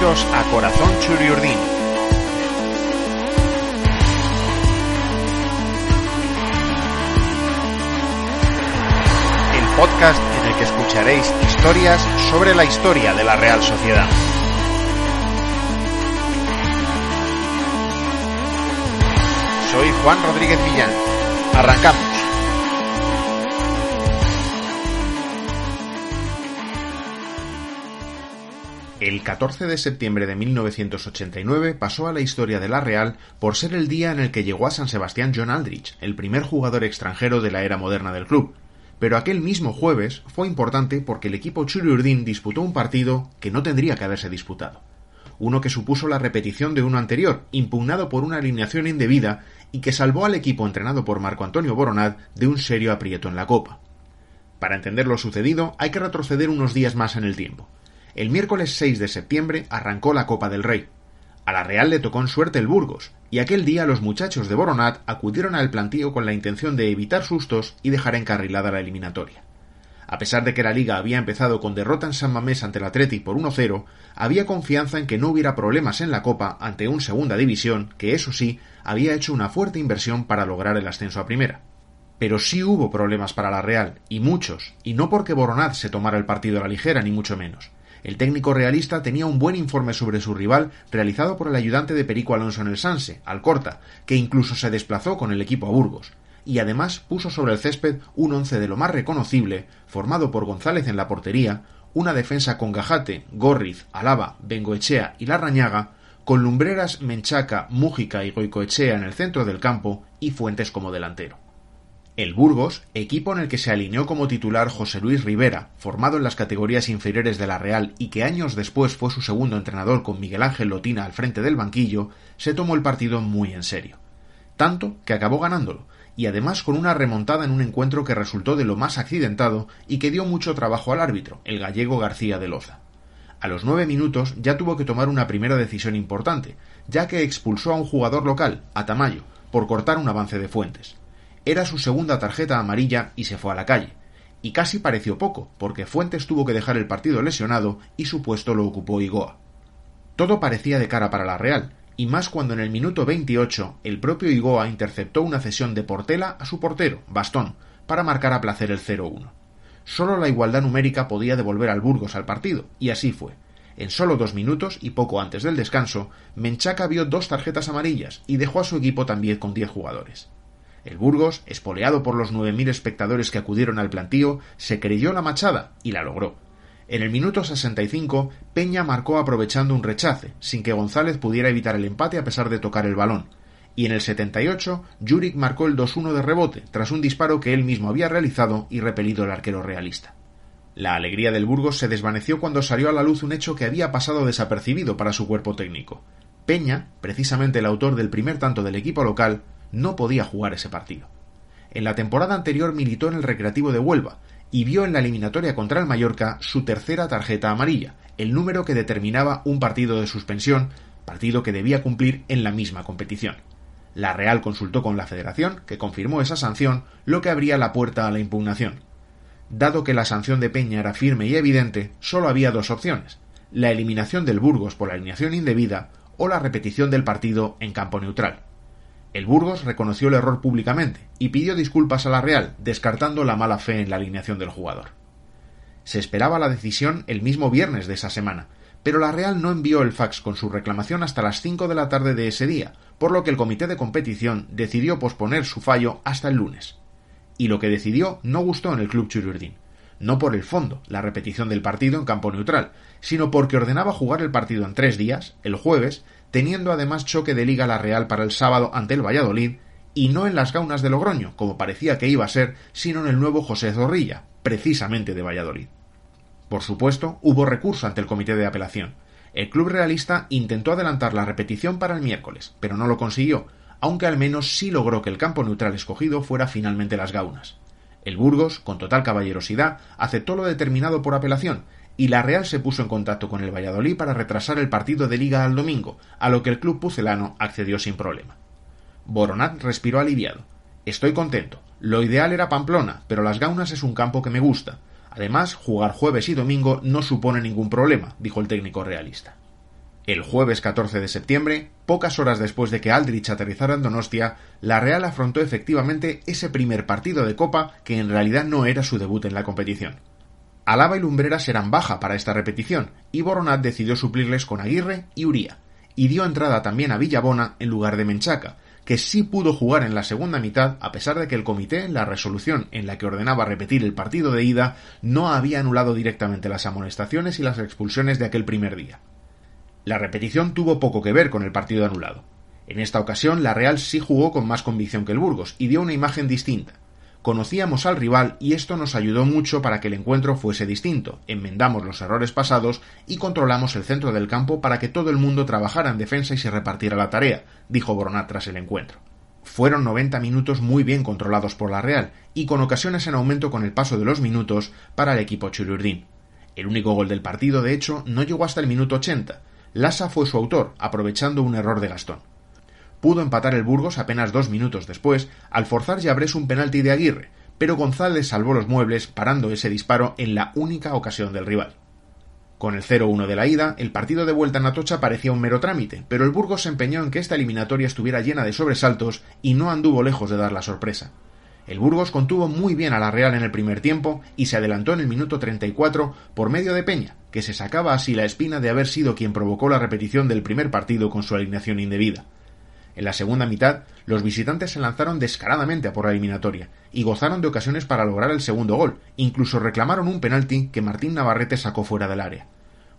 Bienvenidos a Corazón Churiurdin. El podcast en el que escucharéis historias sobre la historia de la Real Sociedad. Soy Juan Rodríguez Millán. Arrancamos. El 14 de septiembre de 1989 pasó a la historia de la Real por ser el día en el que llegó a San Sebastián John Aldridge, el primer jugador extranjero de la era moderna del club. Pero aquel mismo jueves fue importante porque el equipo Churiurdin disputó un partido que no tendría que haberse disputado. Uno que supuso la repetición de uno anterior, impugnado por una alineación indebida y que salvó al equipo entrenado por Marco Antonio Boronat de un serio aprieto en la Copa. Para entender lo sucedido hay que retroceder unos días más en el tiempo. El miércoles 6 de septiembre arrancó la Copa del Rey. A la Real le tocó en suerte el Burgos, y aquel día los muchachos de Boronat acudieron al plantío con la intención de evitar sustos y dejar encarrilada la eliminatoria. A pesar de que la Liga había empezado con derrota en San Mamés ante el Athletic por 1-0, había confianza en que no hubiera problemas en la Copa ante un Segunda División que, eso sí, había hecho una fuerte inversión para lograr el ascenso a Primera. Pero sí hubo problemas para la Real, y muchos, y no porque Boronat se tomara el partido a la ligera, ni mucho menos. El técnico realista tenía un buen informe sobre su rival realizado por el ayudante de Perico Alonso en el Sanse, Alcorta, que incluso se desplazó con el equipo a Burgos, y además puso sobre el césped un once de lo más reconocible, formado por González en la portería, una defensa con Gajate, Gorriz, Alaba, Bengoechea y Larrañaga, con Lumbreras, Menchaca, Mújica y Goicoechea en el centro del campo y Fuentes como delantero. El Burgos, equipo en el que se alineó como titular José Luis Rivera, formado en las categorías inferiores de la Real y que años después fue su segundo entrenador con Miguel Ángel Lotina al frente del banquillo, se tomó el partido muy en serio. Tanto que acabó ganándolo, y además con una remontada en un encuentro que resultó de lo más accidentado y que dio mucho trabajo al árbitro, el gallego García de Loza. A los 9 minutos ya tuvo que tomar una primera decisión importante, ya que expulsó a un jugador local, a Tamayo, por cortar un avance de Fuentes. Era su segunda tarjeta amarilla y se fue a la calle. Y casi pareció poco, porque Fuentes tuvo que dejar el partido lesionado y su puesto lo ocupó Igoa. Todo parecía de cara para la Real, y más cuando en el minuto 28 el propio Igoa interceptó una cesión de Portela a su portero, Bastón, para marcar a placer el 0-1. Solo la igualdad numérica podía devolver al Burgos al partido, y así fue. En solo 2 minutos y poco antes del descanso, Menchaca vio 2 tarjetas amarillas y dejó a su equipo también con 10 jugadores. El Burgos, espoleado por los 9.000 espectadores que acudieron al plantío, se creyó la machada y la logró. En el minuto 65, Peña marcó aprovechando un rechace, sin que González pudiera evitar el empate a pesar de tocar el balón. Y en el 78, Juric marcó el 2-1 de rebote, tras un disparo que él mismo había realizado y repelido el arquero realista. La alegría del Burgos se desvaneció cuando salió a la luz un hecho que había pasado desapercibido para su cuerpo técnico. Peña, precisamente el autor del primer tanto del equipo local, no podía jugar ese partido. En la temporada anterior militó en el Recreativo de Huelva y vio en la eliminatoria contra el Mallorca su tercera tarjeta amarilla, el número que determinaba un partido de suspensión, partido que debía cumplir en la misma competición. La Real consultó con la Federación, que confirmó esa sanción, lo que abría la puerta a la impugnación. Dado que la sanción de Peña era firme y evidente, solo había 2 opciones: la eliminación del Burgos por alineación indebida o la repetición del partido en campo neutral. El Burgos reconoció el error públicamente y pidió disculpas a la Real, descartando la mala fe en la alineación del jugador. Se esperaba la decisión el mismo viernes de esa semana, pero la Real no envió el fax con su reclamación hasta las 5 de la tarde de ese día, por lo que el comité de competición decidió posponer su fallo hasta el lunes. Y lo que decidió no gustó en el club Churiurdin. No por el fondo, la repetición del partido en campo neutral, sino porque ordenaba jugar el partido en 3 días, el jueves, teniendo además choque de liga la Real para el sábado ante el Valladolid, y no en las Gaunas de Logroño, como parecía que iba a ser, sino en el nuevo José Zorrilla, precisamente de Valladolid. Por supuesto, hubo recurso ante el comité de apelación. El club realista intentó adelantar la repetición para el miércoles, pero no lo consiguió, aunque al menos sí logró que el campo neutral escogido fuera finalmente las Gaunas. El Burgos, con total caballerosidad, aceptó lo determinado por apelación, y la Real se puso en contacto con el Valladolid para retrasar el partido de Liga al domingo, a lo que el club pucelano accedió sin problema. Boronat respiró aliviado. Estoy contento. Lo ideal era Pamplona, pero las Gaunas es un campo que me gusta. Además, jugar jueves y domingo no supone ningún problema, dijo el técnico realista. El jueves 14 de septiembre, pocas horas después de que Aldrich aterrizara en Donostia, la Real afrontó efectivamente ese primer partido de Copa que en realidad no era su debut en la competición. Alaba y Lumbreras eran baja para esta repetición y Boronat decidió suplirles con Aguirre y Uría, y dio entrada también a Villabona en lugar de Menchaca, que sí pudo jugar en la segunda mitad a pesar de que el comité, en la resolución en la que ordenaba repetir el partido de ida, no había anulado directamente las amonestaciones y las expulsiones de aquel primer día. La repetición tuvo poco que ver con el partido anulado. En esta ocasión la Real sí jugó con más convicción que el Burgos y dio una imagen distinta. Conocíamos al rival y esto nos ayudó mucho para que el encuentro fuese distinto, enmendamos los errores pasados y controlamos el centro del campo para que todo el mundo trabajara en defensa y se repartiera la tarea, dijo Boronat tras el encuentro. Fueron 90 minutos muy bien controlados por la Real y con ocasiones en aumento con el paso de los minutos para el equipo chilurdín. El único gol del partido, de hecho, no llegó hasta el minuto 80. Lasa fue su autor, aprovechando un error de Gastón. Pudo empatar el Burgos apenas 2 minutos después, al forzar Llabrés un penalti de Aguirre, pero González salvó los muebles parando ese disparo en la única ocasión del rival. Con el 0-1 de la ida, el partido de vuelta en Atocha parecía un mero trámite, pero el Burgos se empeñó en que esta eliminatoria estuviera llena de sobresaltos y no anduvo lejos de dar la sorpresa. El Burgos contuvo muy bien a la Real en el primer tiempo y se adelantó en el minuto 34 por medio de Peña, que se sacaba así la espina de haber sido quien provocó la repetición del primer partido con su alineación indebida. En la segunda mitad, los visitantes se lanzaron descaradamente a por la eliminatoria y gozaron de ocasiones para lograr el segundo gol, incluso reclamaron un penalti que Martín Navarrete sacó fuera del área.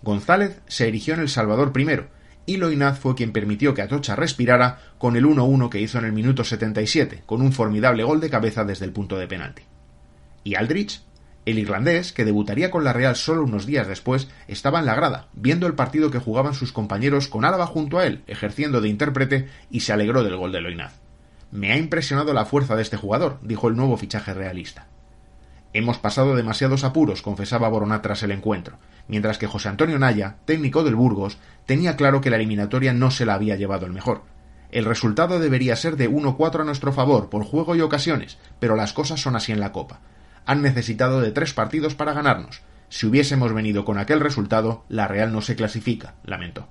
González se erigió en el salvador primero, y Loinaz fue quien permitió que Atocha respirara con el 1-1 que hizo en el minuto 77, con un formidable gol de cabeza desde el punto de penalti. ¿Y Aldrich? El irlandés, que debutaría con la Real solo unos días después, estaba en la grada, viendo el partido que jugaban sus compañeros con Álava junto a él, ejerciendo de intérprete, y se alegró del gol de Loinaz. «Me ha impresionado la fuerza de este jugador», dijo el nuevo fichaje realista. «Hemos pasado demasiados apuros», confesaba Boronat tras el encuentro, mientras que José Antonio Naya, técnico del Burgos, tenía claro que la eliminatoria no se la había llevado el mejor. El resultado debería ser de 1-4 a nuestro favor, por juego y ocasiones, pero las cosas son así en la Copa. Han necesitado de 3 partidos para ganarnos. Si hubiésemos venido con aquel resultado, la Real no se clasifica, lamentó.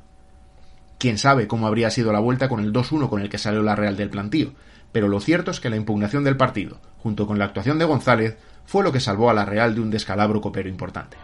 Quién sabe cómo habría sido la vuelta con el 2-1 con el que salió la Real del plantío, pero lo cierto es que la impugnación del partido, junto con la actuación de González, fue lo que salvó a la Real de un descalabro copero importante.